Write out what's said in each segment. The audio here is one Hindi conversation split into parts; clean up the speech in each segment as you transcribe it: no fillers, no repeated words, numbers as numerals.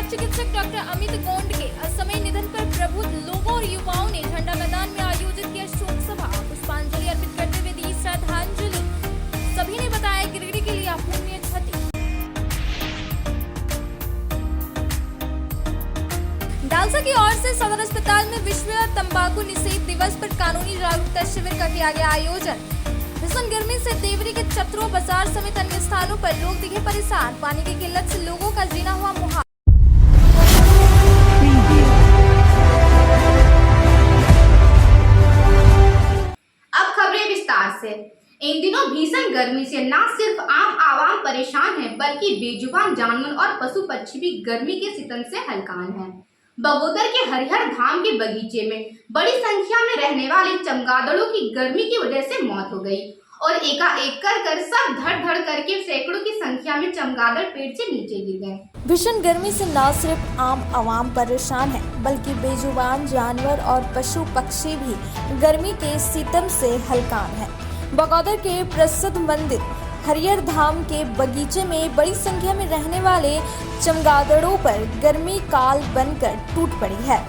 पूर्व चिकित्सक डॉक्टर अमित गोंड के असामयिक निधन पर प्रबुद्ध लोगों और युवाओं ने झंडा मैदान में आयोजित किया शोक सभा, पुष्पांजलि अर्पित करते हुए दी श्रद्धांजलि। सभी ने बताया गिरिडीह के लिए अपूर्णीय क्षति। डालसा की ओर से सदर अस्पताल में विश्व तंबाकू निषेध दिवस पर कानूनी जागरूकता शिविर का किया गया आयोजन। भीषण गर्मी से देवरी के चतरों बाजार समेत अन्य स्थानों पर लोग दिखे परेशान। पानी की किल्लत से लोगों का जीना हुआ मुहाल। अब खबरें विस्तार से। इन दिनों भीषण गर्मी से न सिर्फ आम आवाम परेशान है, बल्कि बेजुबान जानवर और पशु पक्षी भी गर्मी के सितम से हलकान हैं। बगोदर के हरिहर धाम के बगीचे में बड़ी संख्या में रहने वाले चमगादड़ों की गर्मी की वजह से मौत हो गई और एकाएक कर सब धड़ धड़ करके सैकड़ों की संख्या में चमगादड़ पेड़ से नीचे गिर गए। भीषण गर्मी से न सिर्फ आम आवाम परेशान है, बल्कि बेजुबान जानवर और पशु पक्षी भी गर्मी के सितम से हलकान है। बगोदर के प्रसिद्ध मंदिर हरिहर धाम के बगीचे में बड़ी संख्या में रहने वाले चमगादड़ों पर गर्मी काल बनकर टूट पड़ी है।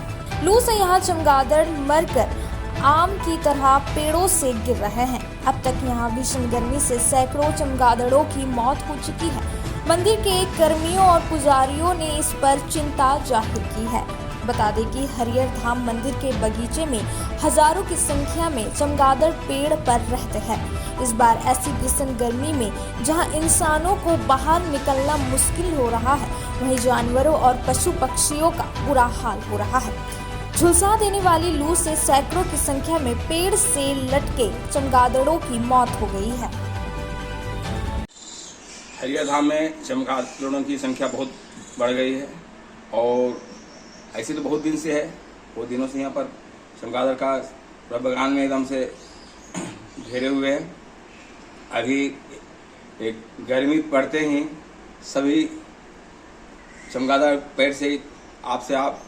लू से यहाँ चमगादड़ मरकर आम की तरह पेड़ों से गिर रहे हैं। अब तक यहाँ भीषण गर्मी से सैकड़ों चमगादड़ों की मौत हो चुकी है। मंदिर के कर्मियों और पुजारियों ने इस पर चिंता जाहिर की है। बता दें कि हरिहर धाम मंदिर के बगीचे में हजारों की संख्या में चमगादड़ पेड़ पर रहते हैं। इस बार ऐसी भीषण गर्मी में जहां इंसानों को बाहर निकलना मुश्किल हो रहा है, वहीं जानवरों और पशु पक्षियों का बुरा हाल हो रहा है। झुलसा देने वाली लू से सैकड़ों की संख्या में पेड़ से लटके चमगादड़ों की मौत हो गई है। हरिहर धाम में चमगादड़ों की संख्या बहुत बढ़ गई है और ऐसे तो बहुत दिन से है। बहुत दिनों से यहाँ पर चमगादड़ का बगान में एकदम से घेरे हुए हैं। अभी एक गर्मी पड़ते ही सभी चमगादड़ पेड़ से आप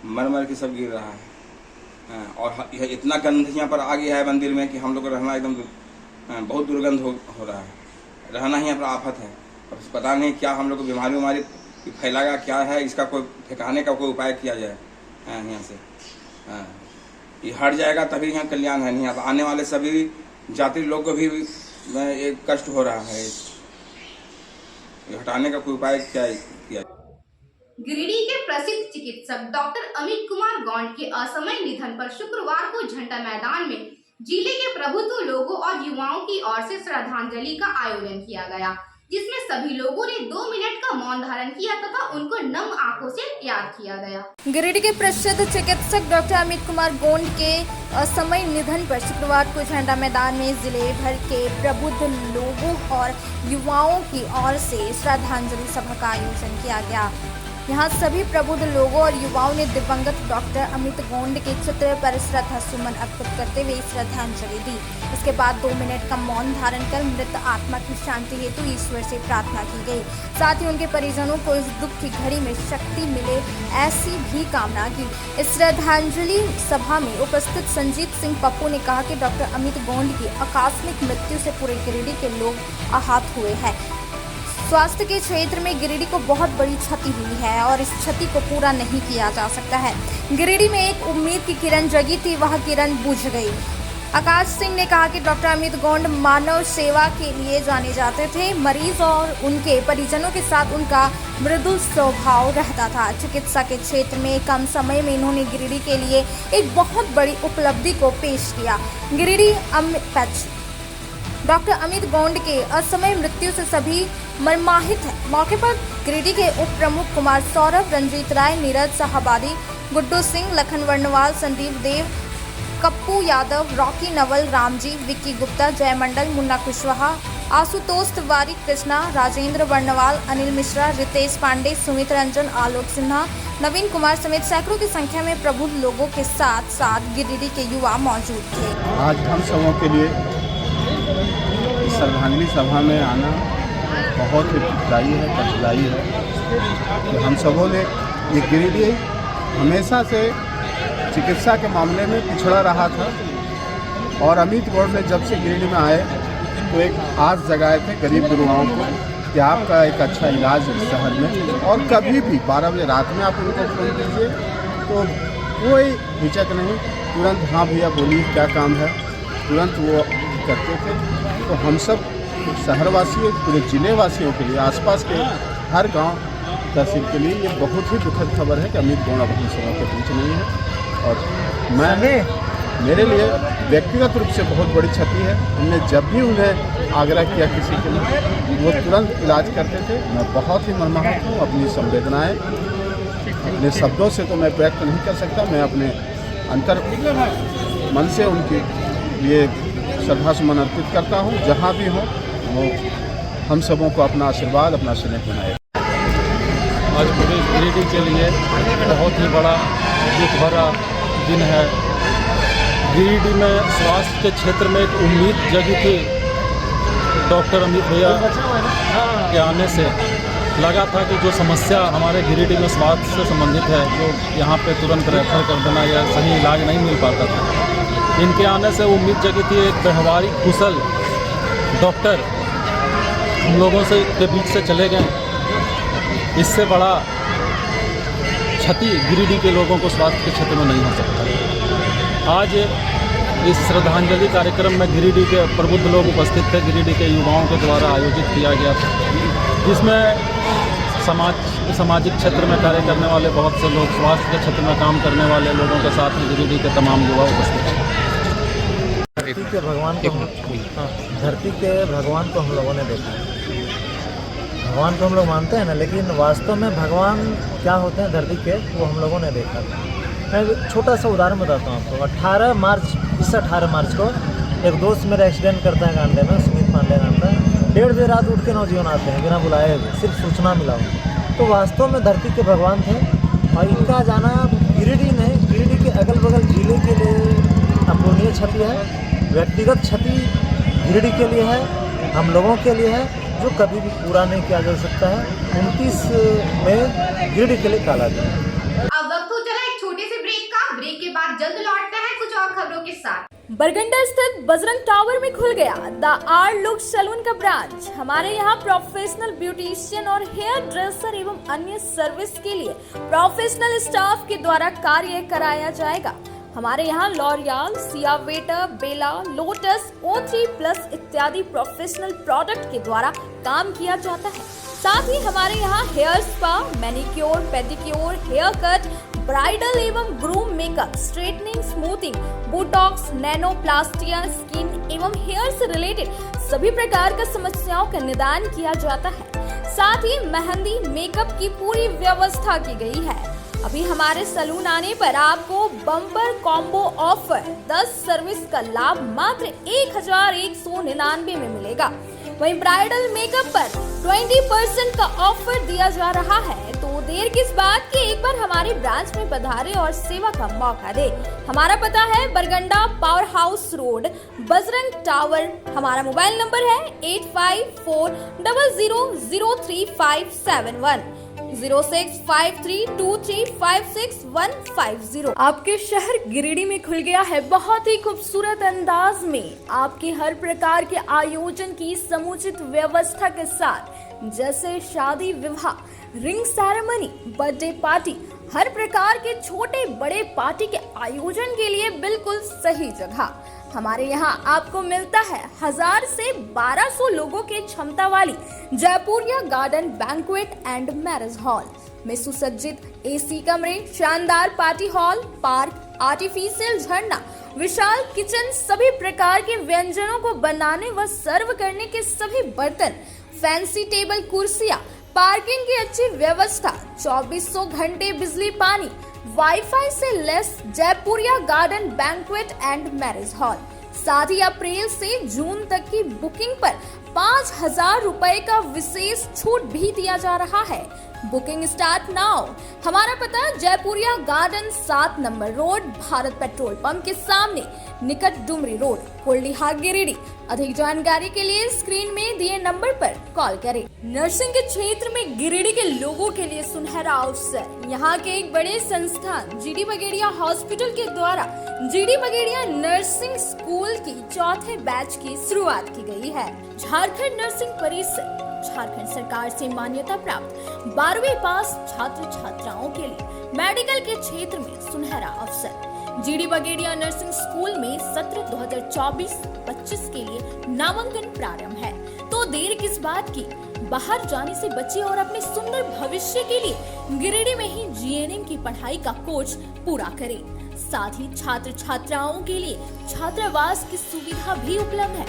मर के सब गिर रहा है और यह इतना गंध यहाँ पर आ गया है मंदिर में कि हम लोग को रहना एकदम बहुत दुर्गंध हो रहा है। रहना ही यहाँ पर आफत है। अब पता नहीं क्या हम लोग को बीमारी फैलागा, क्या है इसका कोई ठिकाने का कोई उपाय किया जाए यहाँ से। ये हट जाएगा तभी यहाँ कल्याण है। नहीं आने वाले सभी यात्री लोग को भी एक कष्ट हो रहा है। हटाने का कोई उपाय क्या किया। गिरिडीह के प्रसिद्ध चिकित्सक डॉक्टर अमित कुमार गोंड के असामयिक निधन पर शुक्रवार को झंडा मैदान में जिले के प्रबुद्ध लोगों और युवाओं की ओर से श्रद्धांजलि का आयोजन किया गया, जिसमें सभी लोगों ने 2 मिनट का मौन धारण किया तथा उनको नम आंखों से याद किया गया। गिरिडीह के प्रसिद्ध चिकित्सक डॉक्टर अमित कुमार गोंड के असामयिक निधन पर शुक्रवार को झंडा मैदान में जिले भर के प्रबुद्ध लोगों और युवाओं की ओर से श्रद्धांजलि सभा का आयोजन किया गया। यहाँ सभी प्रबुद्ध लोगों और युवाओं ने दिवंगत डॉक्टर अमित गोंड के चित्र पर श्रद्धा सुमन अर्पित करते हुए श्रद्धांजलि दी। इसके बाद 2 मिनट का मौन धारण कर मृत आत्मा की शांति हेतु ईश्वर से प्रार्थना की गई। साथ ही उनके परिजनों को इस दुख की घड़ी में शक्ति मिले, ऐसी भी कामना की। इस श्रद्धांजलि सभा में उपस्थित संजीत सिंह पप्पू ने कहा कि डॉक्टर अमित गोंड की आकस्मिक मृत्यु से पूरे गिरिडीह के लोग आहत हुए हैं। स्वास्थ्य के क्षेत्र में गिरिडीह को बहुत बड़ी क्षति हुई है और इस क्षति को पूरा नहीं किया जा सकता है। गिरिडीह में एक उम्मीद की किरण जगी थी, वह किरण बुझ गई। आकाश सिंह ने कहा कि डॉक्टर अमित गोंड मानव सेवा के लिए जाने जाते थे। मरीज और उनके परिजनों के साथ उनका मृदुल स्वभाव रहता था। चिकित्सा के क्षेत्र में कम समय में इन्होंने गिरिडीह के लिए एक बहुत बड़ी उपलब्धि को पेश किया। गिरिडीह डॉक्टर अमित गोंड के असामयिक मृत्यु से सभी मर्माहित हैं। मौके पर गिरिडीह के उप प्रमुख कुमार सौरभ, रंजीत राय, नीरज साहबादी, गुड्डू सिंह, लखन वर्णवाल, संदीप देव, कप्पू यादव, रॉकी नवल, रामजी, विक्की गुप्ता, जय मंडल, मुन्ना कुशवाहा, आशुतोष तिवारी, कृष्णा, राजेंद्र वर्णवाल, अनिल मिश्रा, रितेश पांडे, सुमित रंजन, आलोक सिन्हा, नवीन कुमार समेत सैकड़ों की संख्या में प्रबुद्ध लोगों के साथ साथ गिरिडीह के युवा मौजूद थे। आज हम सबों के लिए श्रद्धांजलि सभा में आना बहुत ही दुखदायी है, कष्टदायी है कि हम सबों ने ये गिरिडीह हमेशा से चिकित्सा के मामले में पिछड़ा रहा था और अमित गोंड ने जब से गिरिडीह में आए तो एक आस जगाए थे गरीब गुरुआओं को कि आपका एक अच्छा इलाज इस शहर में, और कभी भी 12 बजे रात में आप उनको फ़ोन कीजिए तो कोई हिचक नहीं, तुरंत हाँ भैया बोलिए क्या काम है, तुरंत वो करते थे। तो हम सब शहरवासियों, पूरे ज़िले वासियों के लिए, आसपास के हर गांव तहसील के लिए ये बहुत ही दुखद खबर है कि अमित गोंड अब विधानसभा के बीच नहीं है। और मेरे लिए व्यक्तिगत रूप से बहुत बड़ी क्षति है। हमने जब भी उन्हें आग्रह किया किसी के लिए, वो तुरंत इलाज करते थे। मैं बहुत ही मर्माहत हूँ। अपनी संवेदनाएं अपने शब्दों से तो मैं व्यक्त नहीं कर सकता, मैं अपने अंतर मन से उनके लिए श्रद्धासुमन अर्पित करता हूँ। जहाँ भी हों वो हम सबों को अपना आशीर्वाद, अपना स्नेह बनाए। आज पूरे गिरिडीह के लिए बहुत ही बड़ा दुख भरा दिन है। गिरिडीह में स्वास्थ्य के क्षेत्र में एक उम्मीद जगी थी। डॉक्टर अमित भैया के आने से लगा था कि जो समस्या हमारे गिरिडीह में स्वास्थ्य से संबंधित है, जो यहाँ पे तुरंत रेफर कर देना या सही इलाज नहीं मिल पाता था, इनके आने से उम्मीद जगी थी एक व्यवहारिक कुशल डॉक्टर हम लोगों से के बीच से चले गए। इससे बड़ा क्षति गिरिडीह के लोगों को स्वास्थ्य के क्षेत्र में नहीं हो सकता। आज इस श्रद्धांजलि कार्यक्रम में गिरिडीह के प्रबुद्ध लोग उपस्थित थे, गिरिडीह के युवाओं के द्वारा आयोजित किया गया था, जिसमें सामाजिक क्षेत्र में कार्य करने वाले बहुत से लोग, स्वास्थ्य के क्षेत्र में काम करने वाले लोगों के साथ में गिरिडीह के तमाम युवा उपस्थित थे। धरती के भगवान को हम लोगों ने देखा। भगवान को हम लोग मानते हैं ना, लेकिन वास्तव में भगवान क्या होते हैं धरती के, वो हम लोगों ने देखा। मैं एक छोटा सा उदाहरण बताता हूँ आपको। 18 मार्च को एक दोस्त मेरा एक्सीडेंट करता है गांडे में, सुमित पांडे नाम का। 1:30 बजे रात उठ के नौजीवन आते हैं बिना बुलाए हुए, सिर्फ सूचना मिला हो। तो वास्तव में धरती के भगवान थे। और इनका जाना गिरिडीह नहीं, गिरिडीह के अगल बगल जिले के लिए अपूर्णीय क्षति है। व्यक्तिगत क्षति गिरिडीह के लिए है, हम लोगों के लिए है, जो कभी भी पूरा नहीं किया जा सकता है। 29 में गिरिडीह के लिए काला दिन है। अब वक्त हो चला एक छोटे से ब्रेक का। ब्रेक के बाद जल्द लौटते हैं कुछ और खबरों के साथ। बरगंडा स्थित बजरंग टावर में खुल गया द आर्ट लुक सैलून का ब्रांच। हमारे यहाँ प्रोफेशनल ब्यूटिशियन और हेयर ड्रेसर एवं अन्य सर्विस के लिए प्रोफेशनल स्टाफ के द्वारा कार्य कराया जाएगा। हमारे यहाँ लॉरियल, सियावेटर, बेला, लोटस, O3+ इत्यादि प्रोफेशनल प्रोडक्ट के द्वारा काम किया जाता है। साथ ही हमारे यहाँ hair spa, manicure, pedicure, hair cut, bridal एवं groom makeup, straightening, smoothing, botox, nanoplastia, skin एवं हेयर से रिलेटेड सभी प्रकार का समस्याओं का निदान किया जाता है। साथ ही मेहंदी, मेकअप की पूरी व्यवस्था की गई है। अभी हमारे सैलून आने पर आपको बम्पर कॉम्बो ऑफर 10 सर्विस का लाभ मात्र 1199 में मिलेगा। वहीं ब्राइडल मेकअप पर 20% का ऑफर दिया जा रहा है। तो देर किस बात की, एक बार हमारे ब्रांच में पधारे और सेवा का मौका दे। हमारा पता है Barganda power house road, Bajrang tower. हमारा मोबाइल नंबर है 8540003571 0653235650। आपके शहर गिरिडीह में खुल गया है बहुत ही खूबसूरत अंदाज में आपके हर प्रकार के आयोजन की समुचित व्यवस्था के साथ, जैसे शादी, विवाह, रिंग सेरेमनी, बर्थडे पार्टी, हर प्रकार के छोटे बड़े पार्टी के आयोजन के लिए बिल्कुल सही जगह। हमारे यहाँ आपको मिलता है 1000 से 1200 लोगों के क्षमता वाली Jaipuria garden banquet and marriage hall में सुसज्जित AC कमरे, शानदार पार्टी हॉल, पार्क, आर्टिफिशियल झरना, विशाल किचन, सभी प्रकार के व्यंजनों को बनाने व सर्व करने के सभी बर्तन, फैंसी टेबल, कुर्सियां, पार्किंग की अच्छी व्यवस्था, 2400 घंटे बिजली पानी, वाईफाई से less Jaipuria garden banquet and marriage hall. साथ ही अप्रैल से जून तक की बुकिंग पर 5000 रुपए का विशेष छूट भी दिया जा रहा है। Booking start now. हमारा पता Jaipuria garden 7 number road, Bharat petrol pump के सामने, निकट डुमरी रोड, कोल्डीहा, गिरिडीह। अधिक जानकारी के लिए स्क्रीन में दिए नंबर पर कॉल करें। नर्सिंग के क्षेत्र में गिरिडीह के लोगों के लिए सुनहरा अवसर। यहाँ के एक बड़े संस्थान GD बगेड़िया हॉस्पिटल के द्वारा GD बगेड़िया नर्सिंग स्कूल की 4थे बैच की शुरुआत की गई है। झारखंड नर्सिंग परिषद झारखंड सरकार से मान्यता प्राप्त 12वीं पास छात्र छात्राओं के लिए मेडिकल के क्षेत्र में सुनहरा अवसर। जीडी बगेड़िया नर्सिंग स्कूल में सत्र 2024-25 के लिए नामांकन प्रारंभ है, तो देर किस बात की, बाहर जाने से बचे और अपने सुंदर भविष्य के लिए गिरिडीह में ही जीएनएम की पढ़ाई का कोर्स पूरा करें। साथ ही छात्र छात्राओं के लिए छात्रावास की सुविधा भी उपलब्ध है।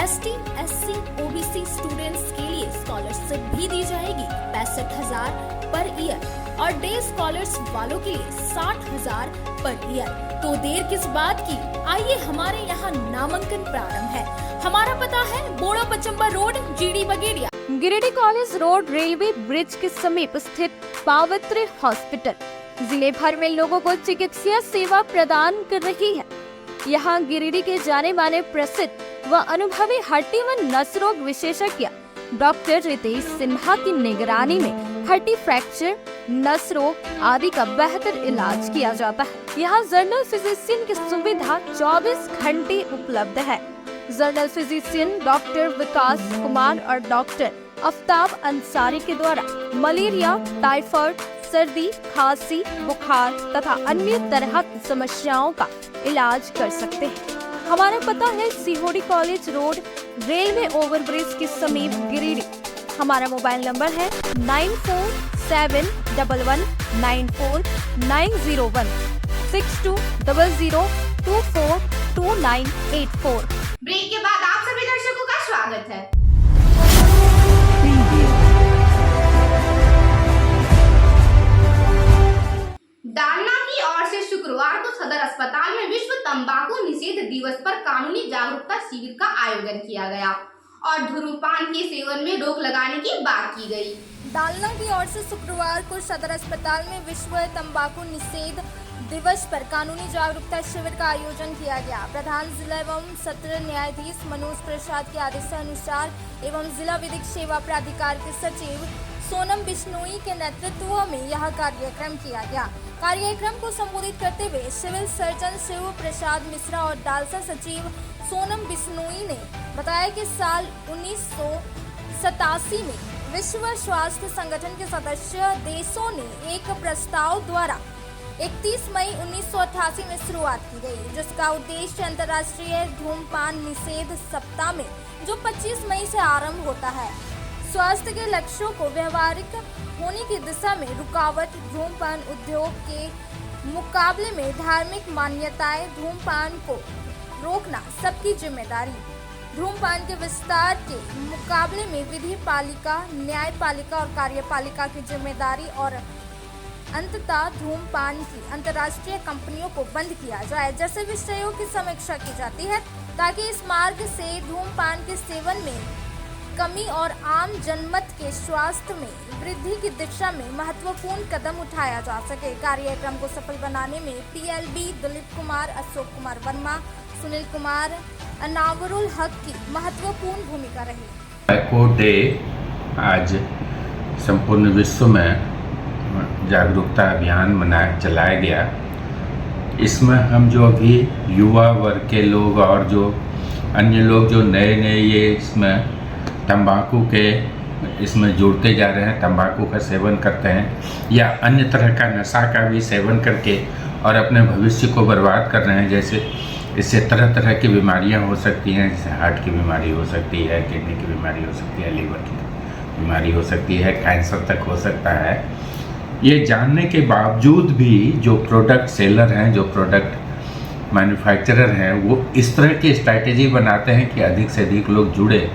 एसटी, एससी, ओबीसी स्टूडेंट्स के लिए स्कॉलरशिप भी दी जाएगी 65,000 पर ईयर और डे स्कॉलर्स वालों के लिए 60,000 पर ईयर। तो देर किस बात की, आइए हमारे यहाँ नामांकन प्रारंभ है। हमारा पता है Bora Pachamba road, GD Bagedia. Giridih college road, railway bridge के समीप स्थित पावित्र हॉस्पिटल जिले भर में लोगों को चिकित्सा सेवा प्रदान कर रही है। यहाँ गिरिडीह के जाने माने प्रसिद्ध व अनुभवी हड्डी व नस रोग विशेषज्ञ डॉक्टर रितेश सिन्हा की निगरानी में हड्डी फ्रैक्चर, नस रोग आदि का बेहतर इलाज किया जाता है। यहाँ जनरल फिजिशियन की सुविधा 24 घंटे उपलब्ध है। जनरल फिजिशियन डॉक्टर विकास कुमार और डॉक्टर आफ्ताब अंसारी के द्वारा मलेरिया, टाइफाइड, सर्दी, खांसी, बुखार तथा अन्य तरह की समस्याओं का इलाज कर सकते हैं। हमारा पता है सीहोडी कॉलेज रोड, रेलवे ओवरब्रिज के समीप, गिरिडीह। हमारा मोबाइल नंबर है 9471194901 6200242984। ब्रेक के बाद आप सभी दर्शकों का स्वागत है। डालना की ओर से शुक्रवार को सदर अस्पताल में विश्व तंबाकू निषेध दिवस पर कानूनी जागरूकता शिविर का आयोजन किया गया और धूम्रपान के सेवन में रोक लगाने की बात की गई। डालना की ओर से शुक्रवार को सदर अस्पताल में विश्व तंबाकू निषेध दिवस पर कानूनी जागरूकता शिविर का आयोजन किया गया। प्रधान जिला एवं सत्र न्यायाधीश मनोज प्रसाद के आदेशानुसार एवं जिला विधिक सेवा प्राधिकार के सचिव सोनम बिश्नोई के नेतृत्व में यह कार्यक्रम किया गया। कार्यक्रम को संबोधित करते हुए सिविल सर्जन शिव प्रसाद मिश्रा और डालसा सचिव सोनम बिश्नोई ने बताया कि साल 1987 में विश्व स्वास्थ्य संगठन के सदस्य देशों ने एक प्रस्ताव द्वारा 31 मई 1988 में शुरुआत की गई, जिसका उद्देश्य अंतर्राष्ट्रीय धूम्रपान निषेध सप्ताह में जो 25 मई से आरंभ होता है, स्वास्थ्य के लक्ष्यों को व्यवहारिक होने की दिशा में रुकावट, धूम्रपान उद्योग के मुकाबले में धार्मिक मान्यताएं, धूम्रपान को रोकना सबकी जिम्मेदारी, धूम्रपान के विस्तार के मुकाबले में विधि पालिका, न्यायपालिका और कार्यपालिका की जिम्मेदारी और अंततः धूम्रपान की अंतर्राष्ट्रीय कंपनियों को बंद किया जाए जैसे विषयों की समीक्षा की जाती है, ताकि इस मार्ग से धूम्रपान के सेवन में कमी और आम जनमत के स्वास्थ्य में वृद्धि की दिशा में महत्वपूर्ण कदम उठाया जा सके। कार्यक्रम को सफल बनाने में पीएलबी, दिलीप कुमार, अशोक कुमार वर्मा, सुनील कुमार, अनावरुल हक की महत्वपूर्ण भूमिका रही। टैको डे आज संपूर्ण विश्व में जागरूकता अभियान चलाया गया। इसमें हम जो अभी युवा वर्ग के लोग और जो अन्य लोग जो नए ये इसमें तंबाकू के इसमें जुड़ते जा रहे हैं, तंबाकू का सेवन करते हैं या अन्य तरह का नशा का भी सेवन करके और अपने भविष्य को बर्बाद कर रहे हैं। जैसे इससे तरह तरह की बीमारियां हो सकती हैं, जैसे हार्ट की बीमारी हो सकती है, किडनी की बीमारी हो सकती है, लीवर की बीमारी हो सकती है, कैंसर तक हो सकता है। ये जानने के बावजूद भी जो प्रोडक्ट सेलर हैं, जो प्रोडक्ट मैन्युफैक्चरर हैं, वो इस तरह की स्ट्रैटेजी बनाते हैं कि अधिक से अधिक लोग जुड़े।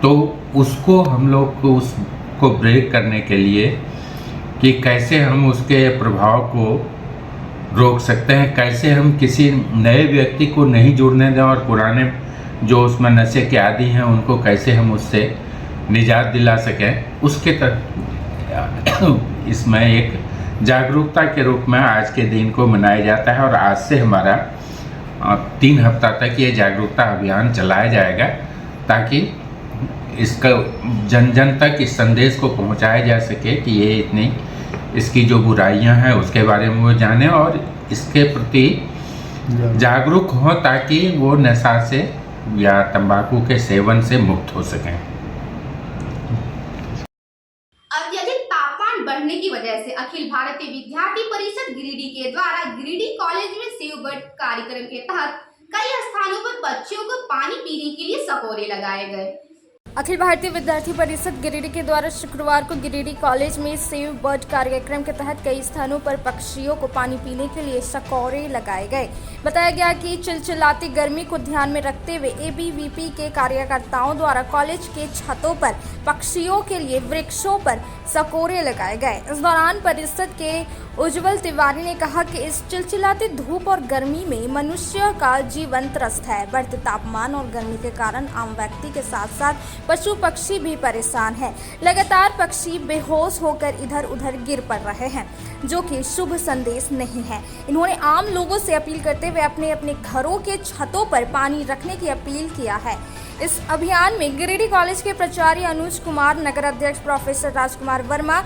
तो उसको हम लोग को उसको ब्रेक करने के लिए कि कैसे हम उसके प्रभाव को रोक सकते हैं, कैसे हम किसी नए व्यक्ति को नहीं जुड़ने दें और पुराने जो उसमें नशे के आदी हैं उनको कैसे हम उससे निजात दिला सकें, उसके तक इसमें एक जागरूकता के रूप में आज के दिन को मनाया जाता है। और आज से हमारा 3 हफ्ता तक ये जागरूकता अभियान चलाया जाएगा ताकि इसका जन जन तक इस संदेश को पहुंचाया जा सके कि ये इतनी इसकी जो बुराइयां हैं उसके बारे में वो जाने और इसके प्रति जागरूक हों ताकि वो नशा से या तंबाकू के सेवन से मुक्त हो सकें। की वजह से अखिल भारतीय विद्यार्थी परिषद गिरिडीह के द्वारा गिरिडीह कॉलेज में सेव बर्ड कार्यक्रम के तहत कई स्थानों पर बच्चों को पानी पीने के लिए सकोरे लगाए गए। अखिल भारतीय विद्यार्थी परिषद गिरिडीह के द्वारा शुक्रवार को गिरिडीह कॉलेज में सेव बर्ड कार्यक्रम के तहत कई स्थानों पर पक्षियों को पानी पीने के लिए सकोरे लगाए गए। बताया गया कि चिलचिलाती गर्मी को ध्यान में रखते हुए एबीवीपी के कार्यकर्ताओं द्वारा कॉलेज के छतों पर पक्षियों के लिए वृक्षों पर सकोरे लगाए गए। इस दौरान परिषद के उज्जवल तिवारी ने कहा कि इस चिलचिलाती धूप और गर्मी में मनुष्य का जीवन त्रस्त है। बढ़ते तापमान और गर्मी के कारण आम व्यक्ति के साथ साथ पशु पक्षी भी परेशान हैं। लगातार पक्षी बेहोश होकर इधर उधर गिर पड़ रहे हैं, जो कि शुभ संदेश नहीं है। इन्होंने आम लोगों से अपील करते हुए अपने अपने घरों के छतों पर पानी रखने की अपील किया है। इस अभियान में गिरिडीह कॉलेज के प्राचार्य अनुज कुमार, नगर अध्यक्ष प्रोफेसर राजकुमार वर्मा,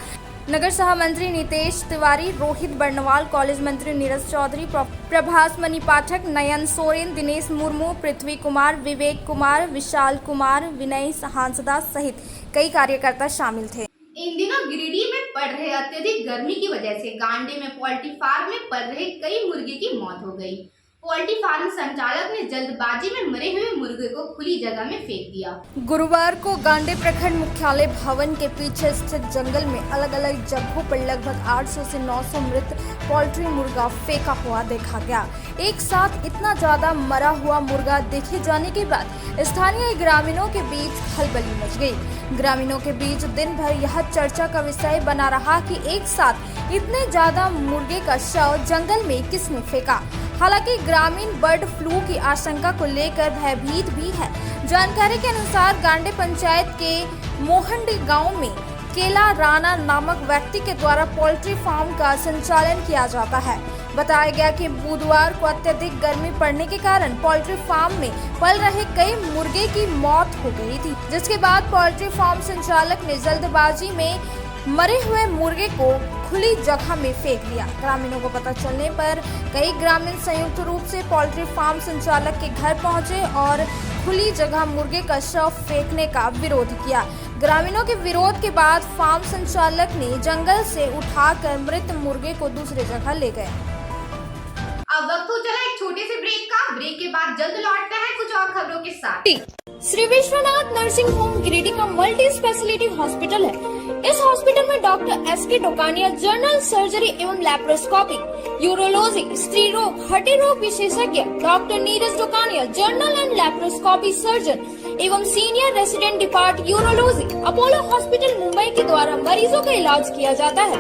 नगर सह मंत्री नितेश तिवारी, रोहित बर्नवाल, कॉलेज मंत्री नीरज चौधरी, प्रभास मणि पाठक, नयन सोरेन, दिनेश मुर्मू, पृथ्वी कुमार, विवेक कुमार, विशाल कुमार, विनय हांसदा सहित कई कार्यकर्ता शामिल थे। इन दिनों गिरिडीह में पड़ रहे अत्यधिक गर्मी की वजह से गांडे में पोल्ट्री फार्म में पल रहे कई मुर्गे की मौत हो गई। पोल्ट्री फार्म संचालक ने जल्दबाजी में मरे हुए मुर्गे को खुली जगह में फेंक दिया। गुरुवार को गांडे प्रखंड मुख्यालय भवन के पीछे स्थित जंगल में अलग अलग जगहों पर लगभग 800 से 900 मृत पोल्ट्री मुर्गा फेंका हुआ देखा गया। एक साथ इतना ज्यादा मरा हुआ मुर्गा देखे जाने के बाद स्थानीय ग्रामीणों के बीच खलबली मच गई। ग्रामीणों के बीच दिन भर यह चर्चा का विषय बना रहा कि एक साथ इतने ज्यादा मुर्गे का शव जंगल में किसने फेंका। हालांकि ग्रामीण बर्ड फ्लू की आशंका को लेकर भयभीत भी है। जानकारी के अनुसार गांडे पंचायत के मोहंडी गांव में केला राणा नामक व्यक्ति के द्वारा पोल्ट्री फार्म का संचालन किया जाता है। बताया गया कि बुधवार को अत्यधिक गर्मी पड़ने के कारण पोल्ट्री फार्म में पल रहे कई मुर्गे की मौत हो गई थी, जिसके बाद पोल्ट्री फार्म संचालक ने जल्दबाजी में मरे हुए मुर्गे को खुली जगह में फेंक दिया। ग्रामीणों को पता चलने पर कई ग्रामीण संयुक्त रूप से पोल्ट्री फार्म संचालक के घर पहुंचे और खुली जगह मुर्गे का शव फेंकने का विरोध किया। ग्रामीणों के विरोध के बाद फार्म संचालक ने जंगल से उठाकर मृत मुर्गे को दूसरी जगह ले गए। अब वक्त हो चला एक छोटे से ब्रेक का। ब्रेक के बाद जल्द लौटते हैं कुछ और खबरों के साथ। श्री विश्वनाथ नर्सिंग होम गिरिडीह का मल्टी स्पेशलिटी हॉस्पिटल है। इस हॉस्पिटल में doctor S K Tokania general surgery एवं लैप्रोस्कोपी, यूरोलॉजी, स्त्री रोग, हड्डी रोग विशेषज्ञ, doctor Neeraj Tokania general and laparoscopy surgeon एवं senior resident depart urology, Apollo hospital Mumbai के द्वारा मरीजों का इलाज किया जाता है।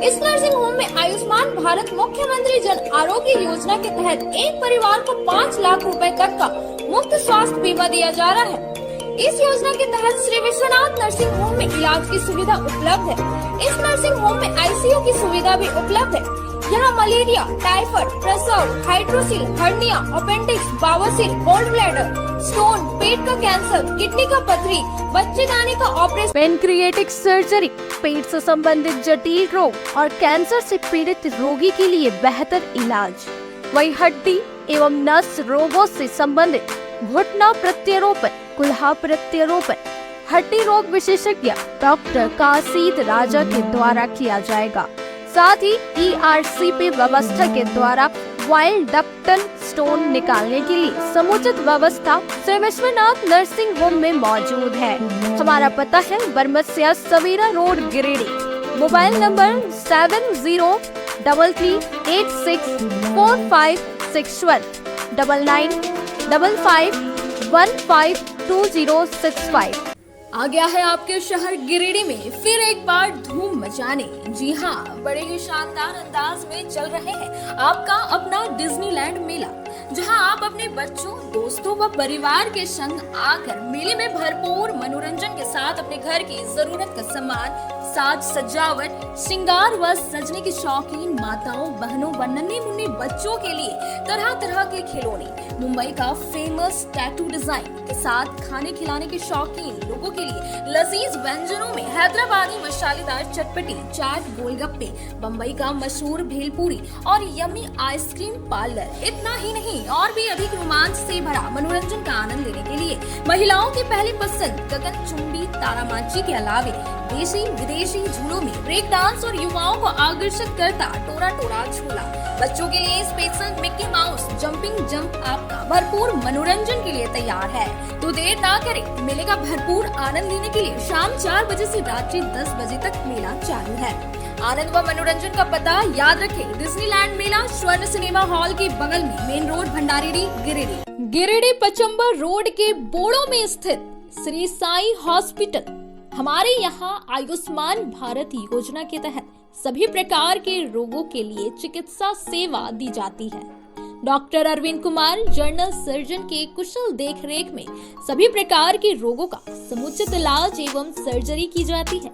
इस नर्सिंग होम में आयुष्मान भारत मुख्यमंत्री जन आरोग्य योजना के तहत एक परिवार को 5 लाख रुपए तक का मुफ्त स्वास्थ्य बीमा दिया जा रहा है। इस योजना के तहत श्री विश्वनाथ नर्सिंग होम में इलाज की सुविधा उपलब्ध है। इस नर्सिंग होम में आईसीयू की सुविधा भी उपलब्ध है। यहाँ मलेरिया, टाइफाइड, प्रसव, हाइड्रोसिल, हर्निया, अपेंडिक्स, बावसीर, गोल्ड ब्लैडर, स्टोन, पेट का कैंसर, किडनी का पथरी, बच्चेदानी का ऑपरेशन, पेनक्रिएटिक सर्जरी, पेट से संबंधित जटिल रोग और कैंसर से पीड़ित रोगी के लिए बेहतर इलाज। वही हड्डी एवं नस रोगों से संबंधित घुटना प्रत्यारोपण, कुल्हा प्रत्यारोपण, हड्डी रोग विशेषज्ञ डॉक्टर कासिद राजा के द्वारा किया जाएगा। साथ ही ERCP व्यवस्था के द्वारा वाइल्ड डक्टल स्टोन निकालने के लिए समुचित व्यवस्था श्री विश्वनाथ नर्सिंग होम में मौजूद है। हमारा पता है Baramsia Savera road Giridih. Mobile number 7033864561 9955152065। आ गया है आपके शहर गिरिडीह में फिर एक बार धूम मचाने। जी हाँ, बड़े ही शानदार अंदाज में चल रहे हैं आपका अपना डिज्नीलैंड मेला, जहां आप अपने बच्चों, दोस्तों व परिवार के संग आकर मेले में भरपूर मनोरंजन के साथ अपने घर की जरूरत का सामान, साज सजावट, श्रृंगार व सजने की शौकीन माताओं, बहनों व नन्हे मुन्ने बच्चों के लिए तरह तरह के खिलौने, मुंबई का फेमस टैटू डिजाइन के साथ खाने खिलाने के शौकीन लोगों के लिए लजीज व्यंजनों में हैदराबादी मसालेदार चटपटी, चाट, गोलगप्पे, बम्बई का मशहूर भेलपूरी और यम्मी आइसक्रीम पार्लर। इतना ही नहीं, और भी अधिक रोमांच से भरा मनोरंजन का आनंद लेने के लिए महिलाओं की पहली पसंद गगनचुंबी तारामाची के अलावे देशी विदेशी झूलों में ब्रेक डांस और युवाओं को आकर्षित करता टोरा टोरा झूला। बच्चों के लिए special Mickey mouse jumping jump आपका भरपूर मनोरंजन के लिए तैयार है। तो देर ना करें, मेले का भरपूर आनंद लेने के लिए शाम 4 बजे से रात्रि 10 बजे तक मेला चालू है। आनंद व मनोरंजन का पता याद रखें, डिज्नीलैंड मेला स्वर्ण सिनेमा हॉल के बगल में, main road, Bhandari, Giridih Pachambar road के बोड़ो में स्थित श्री साई हॉस्पिटल। हमारे यहाँ आयुष्मान भारत योजना के तहत सभी प्रकार के रोगों के लिए चिकित्सा सेवा दी जाती है। Doctor Arvind Kumar general surgeon के कुशल देखरेख में सभी प्रकार के रोगों का समुचित इलाज एवं सर्जरी की जाती है।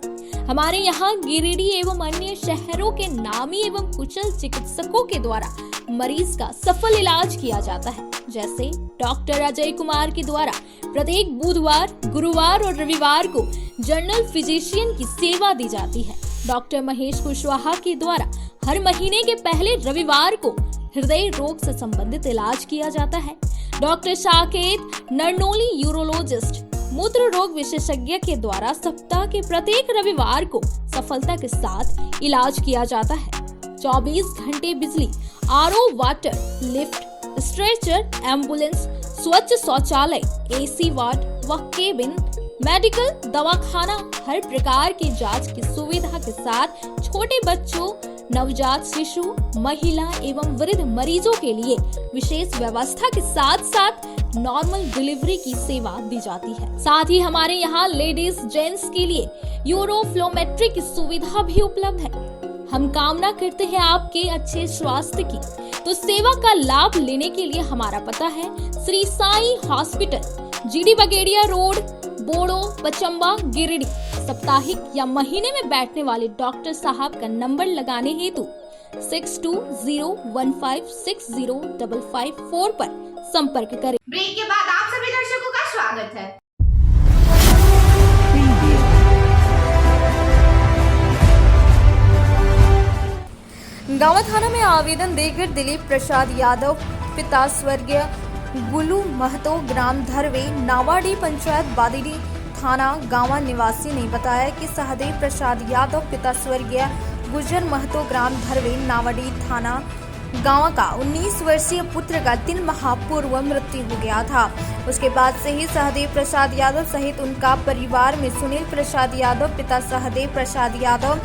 हमारे यहाँ गिरिडीह एवं अन्य शहरों के नामी एवं कुशल चिकित्सकों के द्वारा मरीज का सफल इलाज किया जाता है। जैसे डॉक्टर अजय कुमार के द्वारा प्रत्येक बुधवार, गुरुवार और रविवार को जनरल फिजिशियन की सेवा दी जाती है। डॉक्टर महेश कुशवाहा के द्वारा हर महीने के पहले रविवार को हृदय रोग से संबंधित इलाज किया जाता है। डॉक्टर साकेत नरनोली यूरोलॉजिस्ट मूत्र रोग विशेषज्ञ के द्वारा सप्ताह के प्रत्येक रविवार को सफलता के साथ इलाज किया जाता है। 24 घंटे बिजली, RO water, lift, stretcher, ambulance, स्वच्छ शौचालय, एसी वार्ड व केबिन, मेडिकल, दवाखाना, हर प्रकार की जांच की सुविधा के साथ छोटे बच्चों, नवजात शिशु, महिला एवं वृद्ध मरीजों के लिए विशेष व्यवस्था के साथ साथ नॉर्मल डिलीवरी की सेवा दी जाती है। साथ ही हमारे यहाँ लेडीज जेंट्स के लिए यूरोफ्लोमेट्री की सुविधा भी उपलब्ध है। हम कामना करते हैं आपके अच्छे स्वास्थ्य की, तो सेवा का लाभ लेने के लिए हमारा पता है Shri Sai hospital, G D Bagedia road, Bodo, Pachamba, Giridih. साप्ताहिक या महीने में बैठने वाले डॉक्टर साहब का नंबर लगाने हेतु 6201560554 पर संपर्क करें। ब्रेक के बाद आप सभी दर्शकों का स्वागत है। गांवा थाना में आवेदन देकर दिलीप प्रसाद यादव पिता स्वर्गीय गुलू महतो ग्राम धरवे नावाडी पंचायत बादीडी थाना गांवा निवासी ने बताया कि सहदेव प्रसाद यादव पिता स्वर्गीय गुजर महतो ग्राम धरवे नावाडी थाना गांवा का 19 वर्षीय पुत्र का 3 माह पूर्व मृत्यु हो गया था। उसके बाद से ही सहदेव प्रसाद यादव सहित उनका परिवार में सुनील प्रसाद यादव पिता सहदेव प्रसाद यादव,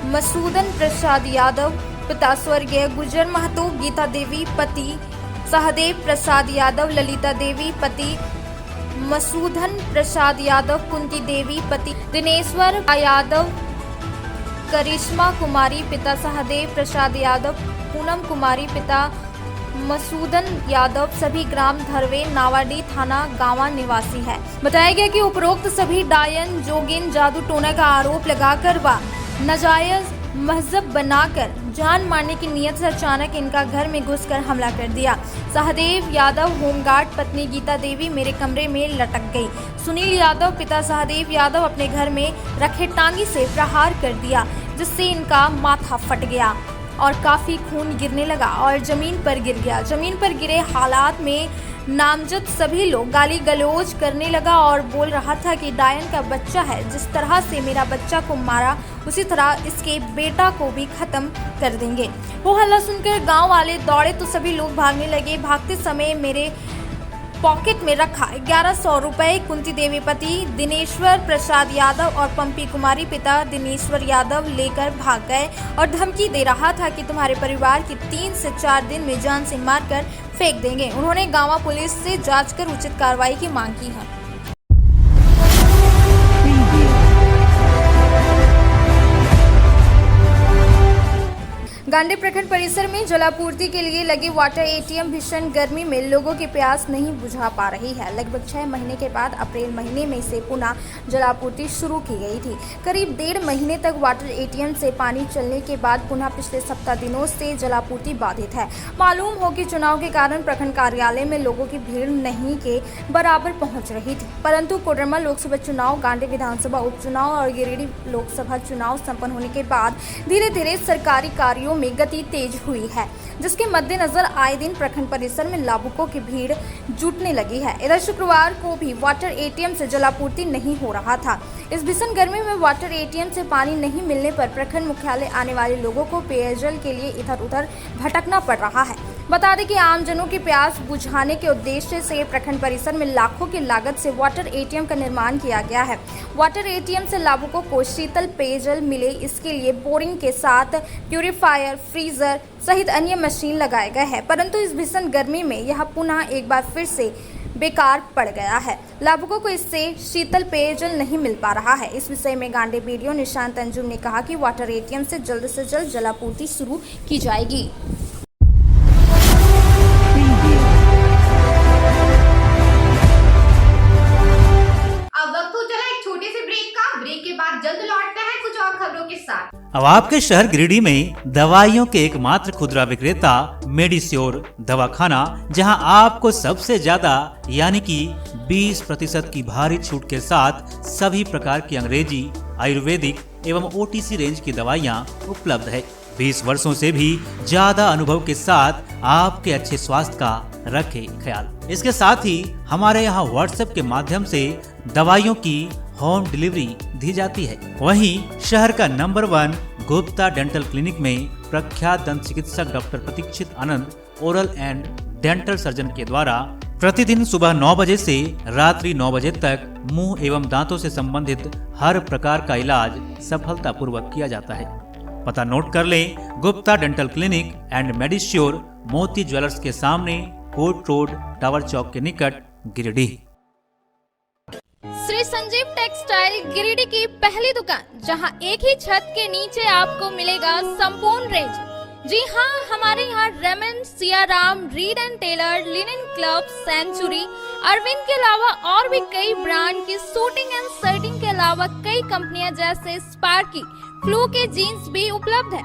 मसूदन प्रसाद यादव पिता स्वर्गीय गुजर महतो, गीता देवी पति सहदेव प्रसाद यादव, ललिता देवी पति मसूदन प्रसाद यादव, कुंती देवी पति दिनेश्वर यादव, करिश्मा कुमारी पिता सहदेव प्रसाद यादव, पूनम कुमारी पिता मसूदन यादव सभी ग्राम धरवे नावाडी थाना गांवा निवासी है। बताया गया कि उपरोक्त सभी डायन, जोगिन, जादू टोना का आरोप लगाकर व नाजायज मजहब बनाकर जान मारने की नियत से अचानक इनका घर में घुसकर हमला कर दिया। सहदेव यादव होमगार्ड पत्नी गीता देवी मेरे कमरे में लटक गई। सुनील यादव पिता सहदेव यादव अपने घर में रखे टांगी से प्रहार कर दिया, जिससे इनका माथा फट गया और काफी खून गिरने लगा और जमीन पर गिर गया। जमीन पर गिरे हालात में नामजद सभी लोग गाली गलौज करने लगा और बोल रहा था कि डायन का बच्चा है, जिस तरह से मेरा बच्चा को मारा उसी तरह इसके बेटा को भी खत्म कर देंगे। वो हल्ला सुनकर गांव वाले दौड़े तो सभी लोग भागने लगे। भागते समय मेरे पॉकेट में रखा 1100 रुपए कुंती देवी पति दिनेश्वर प्रसाद यादव और पंपी कुमारी पिता दिनेश्वर यादव लेकर भाग गए और धमकी दे रहा था कि तुम्हारे परिवार की 3 से 4 दिन में जान से मारकर फेंक देंगे। उन्होंने गांवा पुलिस से जांच कर उचित कार्रवाई की मांग की है। गांडी प्रखंड परिसर में जलापूर्ति के लिए लगे वाटर एटीएम भीषण गर्मी में लोगों की प्यास नहीं बुझा पा रही है। लगभग 6 महीने के बाद अप्रैल महीने में से पुनः जलापूर्ति शुरू की गई थी। करीब 1.5 महीने तक वाटर एटीएम से पानी चलने के बाद पुनः पिछले 7 दिनों से जलापूर्ति बाधित है। मालूम हो कि चुनाव के कारण प्रखंड कार्यालय में लोगों की भीड़ नहीं के बराबर पहुंच रही थी, परंतु कोडरमा लोकसभा चुनाव, गांडी विधानसभा उपचुनाव और गिरिडीह लोकसभा चुनाव संपन्न होने के बाद धीरे धीरे सरकारी कार्यों में गति तेज हुई है, जिसके मद्देनजर आए दिन प्रखंड परिसर में लाभुकों की भीड़ जुटने लगी है। इधर शुक्रवार को भी वाटर एटीएम से जलापूर्ति नहीं हो रहा था। इस भीषण गर्मी में वाटर एटीएम से पानी नहीं मिलने पर प्रखंड मुख्यालय आने वाले लोगों को पेयजल के लिए इधर उधर भटकना पड़ रहा है। बता दें कि आमजनों की प्यास बुझाने के उद्देश्य से प्रखंड परिसर में लाखों की लागत से वाटर एटीएम का निर्माण किया गया है। वाटर एटीएम से लाभुकों को शीतल पेयजल मिले, इसके लिए बोरिंग के साथ प्यूरिफायर, फ्रीजर सहित अन्य मशीन लगाए गए हैं, परंतु इस भीषण गर्मी में यह पुनः एक बार फिर से बेकार पड़ गया है। लाभुकों को इससे शीतल पेयजल नहीं मिल पा रहा है। इस विषय में गांडी बीडीओ निशांत अंजुम ने कहा कि वाटर एटीएम से जल्द जलापूर्ति शुरू की जाएगी। ब्रेक के बाद जल्द लौटते हैं कुछ और खबरों के साथ। अब आपके शहर गिरिडीह में दवाइयों के एकमात्र खुदरा विक्रेता मेडिश्योर दवाखाना, जहां आपको सबसे ज्यादा यानी कि 20% की भारी छूट के साथ सभी प्रकार की अंग्रेजी, आयुर्वेदिक एवं ओटीसी रेंज की दवाइयां उपलब्ध है। 20 वर्षों से भी ज्यादा अनुभव के साथ आपके अच्छे स्वास्थ्य का रखे ख्याल। इसके साथ ही हमारे यहाँ व्हाट्सएप के माध्यम से दवाइयों की होम डिलीवरी दी जाती है। वहीं शहर का नंबर 1 गुप्ता डेंटल क्लिनिक में प्रख्यात दंत चिकित्सक doctor Pratikshit Anand oral and dental surgeon के द्वारा प्रतिदिन सुबह 9 बजे से रात्रि 9 बजे तक मुंह एवं दांतों से संबंधित हर प्रकार का इलाज सफलतापूर्वक किया जाता है। पता नोट कर लें, गुप्ता डेंटल क्लिनिक एंड मेडिश्योर, मोती ज्वेलर्स के सामने, कोर्ट रोड, टावर चौक के निकट, गिरिडीह। श्री संजीव टेक्सटाइल गिरिडीह की पहली दुकान, जहां एक ही छत के नीचे आपको मिलेगा संपूर्ण रेंज। जी हाँ, हमारे यहाँ Raymond, Siyaram, Reid and Taylor, Linen Club, Century, Arvind के अलावा और भी कई ब्रांड की सूटिंग एंड शर्टिंग के अलावा कई कंपनियां जैसे स्पार्की, फ्लू के जीन्स भी उपलब्ध है।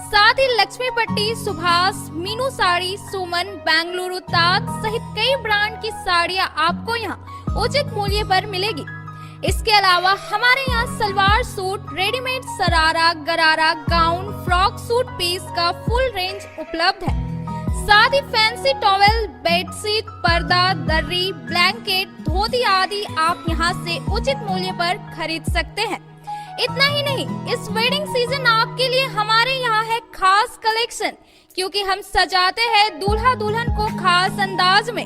साथ ही लक्ष्मी पट्टी, सुभाष, मीनू साड़ी, सुमन, बेंगलुरु ताज सहित कई ब्रांड की साड़ियां आपको यहाँ उचित मूल्य पर मिलेगी। इसके अलावा हमारे यहाँ सलवार सूट, रेडीमेड सरारा, गरारा, गाउन, फ्रॉक सूट पीस का फुल रेंज उपलब्ध है। साथ ही फैंसी टॉवेल, बेडशीट, पर्दा, दर्री, ब्लैंकेट, धोती आदि आप यहाँ से उचित मूल्य पर खरीद सकते हैं। इतना ही नहीं, इस वेडिंग सीजन आपके लिए हमारे यहाँ है खास कलेक्शन, क्योंकि हम सजाते हैं दूल्हा दुल्हन को खास अंदाज में।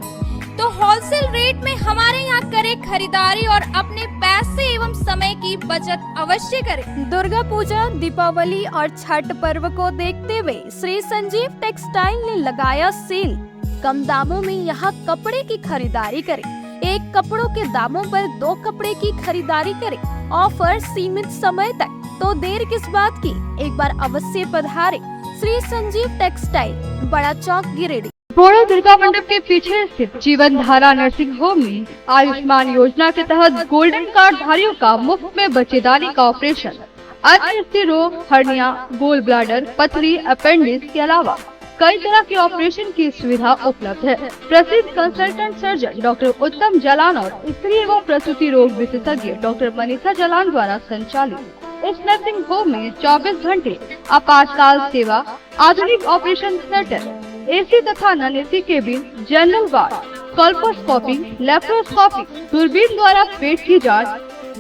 तो होलसेल रेट में हमारे यहाँ करें खरीदारी और अपने पैसे एवं समय की बचत अवश्य करें। दुर्गा पूजा, दीपावली और छठ पर्व को देखते हुए श्री संजीव टेक्सटाइल ने लगाया सेल। कम दामों में यहाँ कपड़े की खरीदारी करें। एक कपड़ों के दामों पर 2 कपड़े की खरीदारी करें। ऑफर सीमित समय तक, तो देर किस बात की, एक बार अवश्य पधारें। श्री संजीव टेक्सटाइल, बड़ा चौक, गिरिडीह। बोड़ो दुर्गा मंडप के पीछे स्थित जीवन धारा नर्सिंग होम में आयुष्मान योजना के तहत गोल्डन कार्ड धारियों का मुफ्त में बच्चेदानी का ऑपरेशन, अन्य रोग, हर्निया, गोल ब्लाडर, पथरी, अपेंडिक्स के अलावा कई तरह के ऑपरेशन की सुविधा उपलब्ध है। प्रसिद्ध कंसल्टेंट सर्जन डॉक्टर उत्तम जलान और स्त्री एवं प्रसूति रोग विशेषज्ञ डॉक्टर मनीषा जलान द्वारा संचालित इस नर्सिंग होम में 24 घंटे आपातकाल सेवा, आधुनिक ऑपरेशन थिएटर, एसी तथा non AC cabin, general ward, colposcopy, laparoscopy, दूरबीन द्वारा पेट की जांच,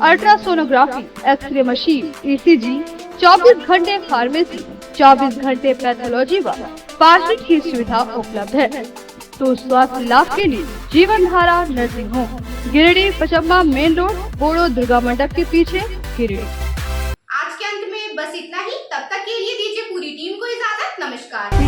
अल्ट्रासोनोग्राफी, एक्सरे मशीन, ईसीजी, 24 घंटे फार्मेसी, 24 घंटे पैथोलॉजी व पार्किंग की सुविधा उपलब्ध है। तो स्वास्थ्य लाभ के लिए Jeevan Dhara nursing home, Giridih, Pachamba main road, Bodo Durga मंडप के पीछे, गिरिडीह। आज के अंत में बस इतना ही। तब तक के लिए दीजिए पूरी टीम को इजाजत। नमस्कार।